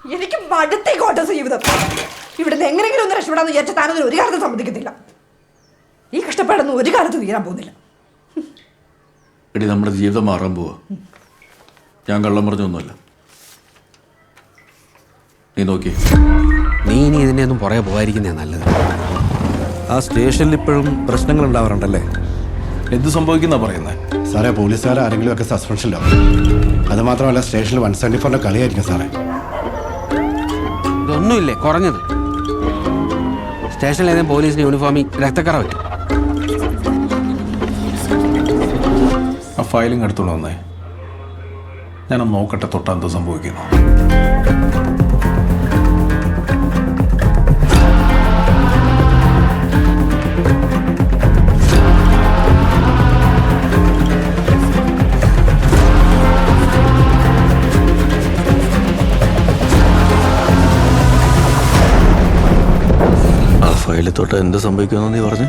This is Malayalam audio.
എനിക്ക് മടുത്തേക്കോട്ടെ ജീവിതം. ഇവിടുന്ന് എങ്ങനെയെങ്കിലും ഒന്ന് രക്ഷപ്പെടാന്ന് വിചാരിച്ച താനൊന്നും ഒരു കാലത്ത് സമ്മതിക്കത്തില്ല. ഈ കഷ്ടപ്പാടൊന്നും ഒരു കാലത്ത് തീരാൻ പോകുന്നില്ല. എടി, നമ്മുടെ ജീവിതം മാറാൻ പോവാ. ഞാൻ കള്ളം പറഞ്ഞൊന്നുമല്ല. നീ നോക്കി. നീ ഇനി ഇതിനെ ഒന്നും പുറകെ പോകാതിരിക്കുന്നേ നല്ലത്. ആ സ്റ്റേഷനിൽ ഇപ്പോഴും പ്രശ്നങ്ങൾ ഉണ്ടാവാറുണ്ടല്ലേ? എന്ത് സംഭവിക്കുന്ന പറയുന്നത്? സാറേ, പോലീസുകാർ ആരെങ്കിലും ഒക്കെ സസ്പെൻഷനിലാവും. അത് മാത്രമല്ല, സ്റ്റേഷനിൽ 174 കളിയായിരിക്കും സാറേ. ഇതൊന്നുമില്ലേ കുറഞ്ഞത്? സ്റ്റേഷനിൽ ഏതെങ്കിലും പോലീസിന്റെ യൂണിഫോമിൽ രക്തക്കറ പറ്റും. ആ ഫയലിംഗ് എടുത്തോണ്ട് വന്നേ. ഞാനൊന്ന് നോക്കട്ടെ തൊട്ട് എന്ത് സംഭവിക്കുന്നു. ആ ഫയലിൽ തൊട്ട് എന്ത് സംഭവിക്കുമെന്ന് നീ പറഞ്ഞു?